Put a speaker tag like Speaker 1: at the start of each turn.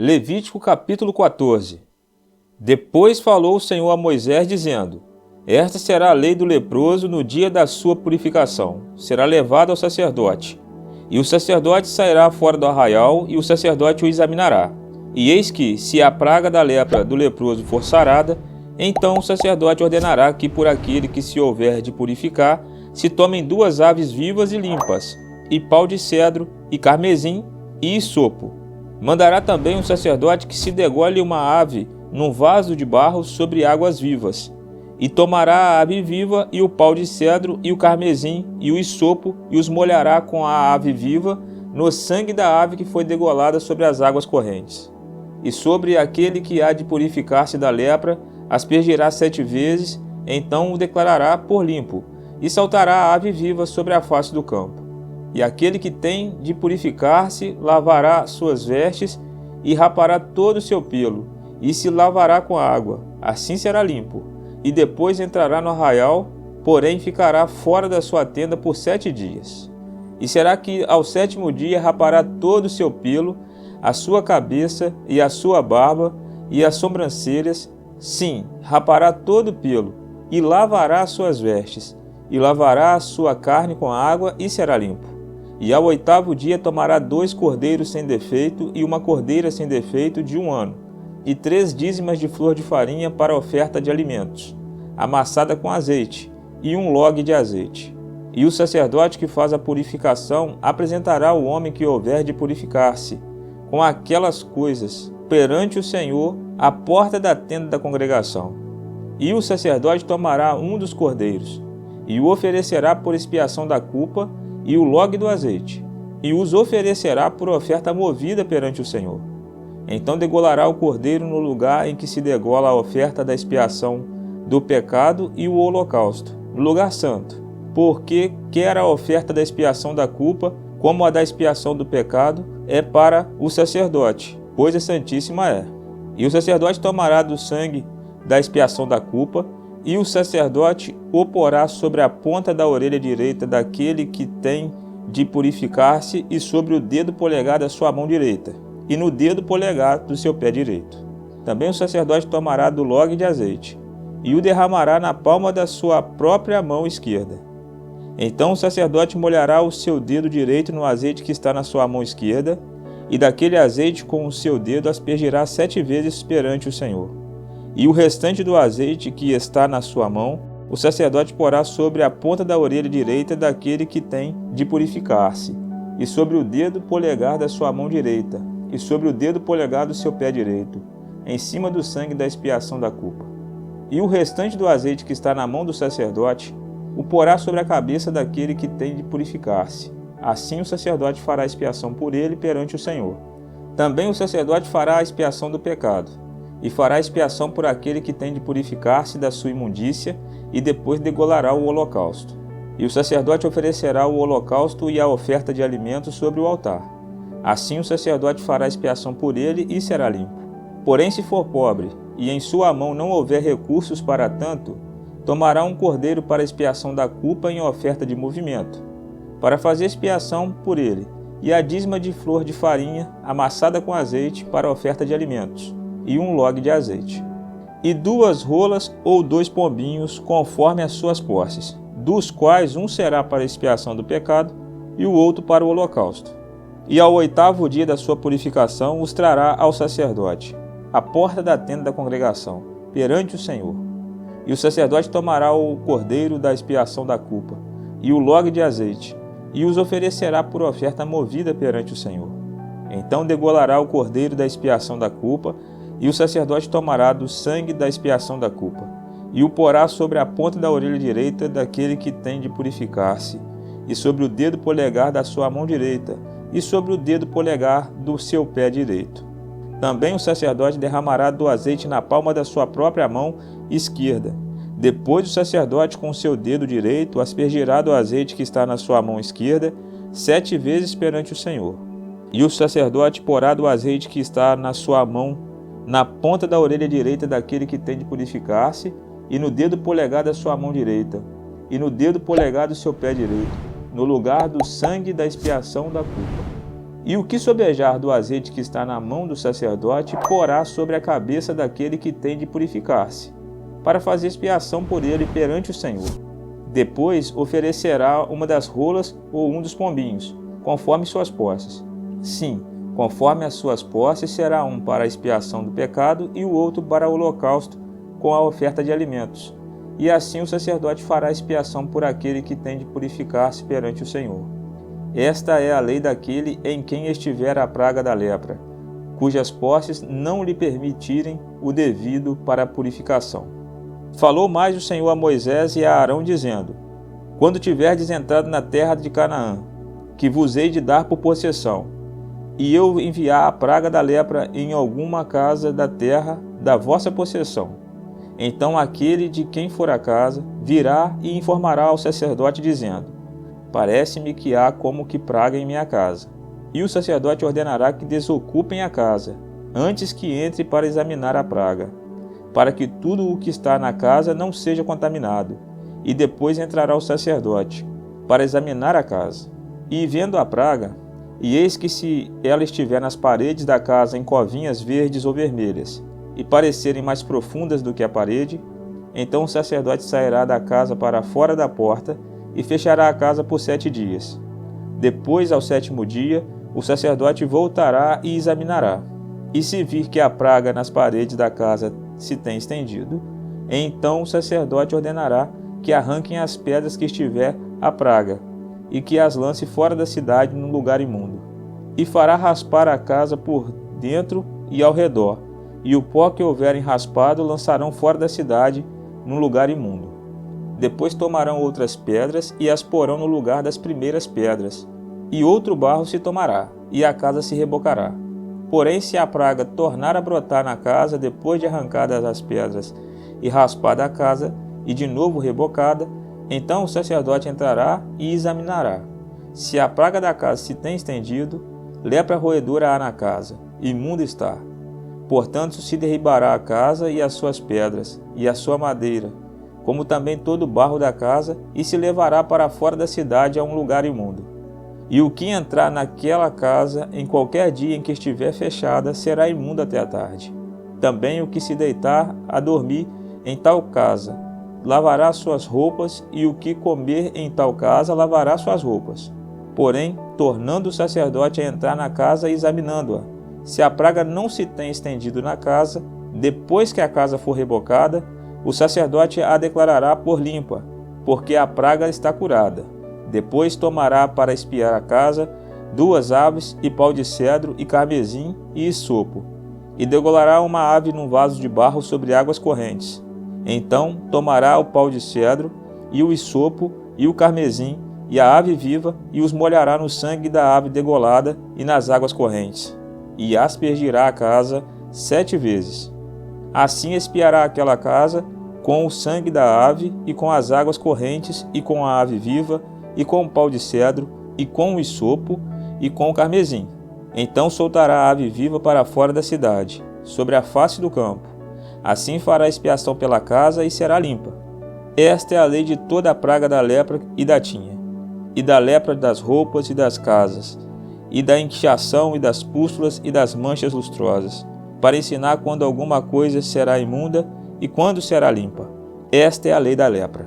Speaker 1: Levítico capítulo 14. Depois falou o Senhor a Moisés, dizendo: Esta será a lei do leproso no dia da sua purificação. Será levado ao sacerdote. E o sacerdote sairá fora do arraial, e o sacerdote o examinará. E eis que, se a praga da lepra do leproso for sarada, então o sacerdote ordenará que por aquele que se houver de purificar, se tomem 2 aves vivas e limpas, e pau de cedro, e carmesim, e hisopo. Mandará também um sacerdote que se degole uma ave num vaso de barro sobre águas vivas, e tomará a ave viva e o pau de cedro e o carmesim e o hisopo, e os molhará com a ave viva no sangue da ave que foi degolada sobre as águas correntes. E sobre aquele que há de purificar-se da lepra, aspergirá 7 vezes, então o declarará por limpo, e saltará a ave viva sobre a face do campo. E aquele que tem de purificar-se lavará suas vestes e rapará todo o seu pelo, e se lavará com água, assim será limpo. E depois entrará no arraial, porém ficará fora da sua tenda por 7 dias. E será que ao 7º dia rapará todo o seu pelo, a sua cabeça e a sua barba e as sobrancelhas, sim, rapará todo o pelo, e lavará as suas vestes, e lavará a sua carne com água, e será limpo. E ao 8º dia tomará 2 cordeiros sem defeito e uma cordeira sem defeito de 1 ano, e 3 dízimas de flor de farinha para oferta de alimentos, amassada com azeite, e 1 log de azeite. E o sacerdote que faz a purificação apresentará o homem que houver de purificar-se, com aquelas coisas, perante o Senhor, à porta da tenda da congregação. E o sacerdote tomará um dos cordeiros, e o oferecerá por expiação da culpa, e o log do azeite, e os oferecerá por oferta movida perante o Senhor. Então degolará o cordeiro no lugar em que se degola a oferta da expiação do pecado e o holocausto, no lugar santo, porque quer a oferta da expiação da culpa, como a da expiação do pecado, é para o sacerdote, pois a santíssima é. E o sacerdote tomará do sangue da expiação da culpa, e o sacerdote o porá sobre a ponta da orelha direita daquele que tem de purificar-se e sobre o dedo polegar da sua mão direita, e no dedo polegar do seu pé direito. Também o sacerdote tomará do log de azeite, e o derramará na palma da sua própria mão esquerda. Então o sacerdote molhará o seu dedo direito no azeite que está na sua mão esquerda, e daquele azeite com o seu dedo aspergirá 7 vezes perante o Senhor. E o restante do azeite que está na sua mão, o sacerdote porá sobre a ponta da orelha direita daquele que tem de purificar-se, e sobre o dedo polegar da sua mão direita, e sobre o dedo polegar do seu pé direito, em cima do sangue da expiação da culpa. E o restante do azeite que está na mão do sacerdote, o porá sobre a cabeça daquele que tem de purificar-se. Assim o sacerdote fará expiação por ele perante o Senhor. Também o sacerdote fará a expiação do pecado, e fará expiação por aquele que tem de purificar-se da sua imundícia, e depois degolará o holocausto. E o sacerdote oferecerá o holocausto e a oferta de alimentos sobre o altar. Assim o sacerdote fará expiação por ele e será limpo. Porém, se for pobre, e em sua mão não houver recursos para tanto, tomará um cordeiro para expiação da culpa em oferta de movimento, para fazer expiação por ele, e a dízima de flor de farinha amassada com azeite para oferta de alimentos, e 1 log de azeite. E 2 rolas ou 2 pombinhos, conforme as suas posses, dos quais um será para a expiação do pecado e o outro para o holocausto. E ao 8º dia da sua purificação os trará ao sacerdote, à porta da tenda da congregação, perante o Senhor. E o sacerdote tomará o cordeiro da expiação da culpa e o log de azeite, e os oferecerá por oferta movida perante o Senhor. Então degolará o cordeiro da expiação da culpa, e o sacerdote tomará do sangue da expiação da culpa, e o porá sobre a ponta da orelha direita daquele que tem de purificar-se, e sobre o dedo polegar da sua mão direita, e sobre o dedo polegar do seu pé direito. Também o sacerdote derramará do azeite na palma da sua própria mão esquerda. Depois o sacerdote com o seu dedo direito aspergirá do azeite que está na sua mão esquerda 7 vezes perante o Senhor. E o sacerdote porá do azeite que está na sua mão na ponta da orelha direita daquele que tem de purificar-se, e no dedo polegar da sua mão direita, e no dedo polegar do seu pé direito, no lugar do sangue da expiação da culpa. E o que sobejar do azeite que está na mão do sacerdote, porá sobre a cabeça daquele que tem de purificar-se, para fazer expiação por ele perante o Senhor. Depois oferecerá uma das rolas ou um dos pombinhos, conforme suas posses. Sim, conforme as suas posses, será um para a expiação do pecado e o outro para o holocausto com a oferta de alimentos. E assim o sacerdote fará expiação por aquele que tem de purificar-se perante o Senhor. Esta é a lei daquele em quem estiver a praga da lepra, cujas posses não lhe permitirem o devido para a purificação. Falou mais o Senhor a Moisés e a Arão, dizendo: Quando tiverdes entrado na terra de Canaã, que vos hei de dar por possessão, e eu enviar a praga da lepra em alguma casa da terra da vossa possessão, então aquele de quem for a casa virá e informará ao sacerdote, dizendo: Parece-me que há como que praga em minha casa. E o sacerdote ordenará que desocupem a casa, antes que entre para examinar a praga, para que tudo o que está na casa não seja contaminado. E depois entrará o sacerdote, para examinar a casa. E vendo a praga, e eis que se ela estiver nas paredes da casa em covinhas verdes ou vermelhas, e parecerem mais profundas do que a parede, então o sacerdote sairá da casa para fora da porta, e fechará a casa por 7 dias. Depois, ao 7º dia, o sacerdote voltará e examinará. E se vir que a praga nas paredes da casa se tem estendido, então o sacerdote ordenará que arranquem as pedras que estiver a praga, e que as lance fora da cidade num lugar imundo. E fará raspar a casa por dentro e ao redor, e o pó que houverem raspado lançarão fora da cidade num lugar imundo. Depois tomarão outras pedras e as porão no lugar das primeiras pedras, e outro barro se tomará, e a casa se rebocará. Porém, se a praga tornar a brotar na casa depois de arrancadas as pedras e raspada a casa, e de novo rebocada, então o sacerdote entrará e examinará. Se a praga da casa se tem estendido, lepra roedora há na casa, imunda está. Portanto, se derribará a casa e as suas pedras, e a sua madeira, como também todo o barro da casa, e se levará para fora da cidade a um lugar imundo. E o que entrar naquela casa em qualquer dia em que estiver fechada será imundo até a tarde. Também o que se deitar a dormir em tal casa lavará suas roupas, e o que comer em tal casa lavará suas roupas. Porém, tornando o sacerdote a entrar na casa e examinando-a, se a praga não se tem estendido na casa, depois que a casa for rebocada, o sacerdote a declarará por limpa, porque a praga está curada. Depois tomará para espiar a casa 2 aves e pau de cedro e carmesim e hisopo, e degolará uma ave num vaso de barro sobre águas correntes. Então tomará o pau de cedro e o hisopo e o carmesim e a ave viva, e os molhará no sangue da ave degolada e nas águas correntes, e aspergirá a casa 7 vezes. Assim espiará aquela casa com o sangue da ave, e com as águas correntes, e com a ave viva, e com o pau de cedro, e com o hisopo, e com o carmesim. Então soltará a ave viva para fora da cidade, sobre a face do campo. Assim fará expiação pela casa e será limpa. Esta é a lei de toda a praga da lepra e da tinha, e da lepra das roupas e das casas, e da inchação e das pústulas e das manchas lustrosas, para ensinar quando alguma coisa será imunda e quando será limpa. Esta é a lei da lepra.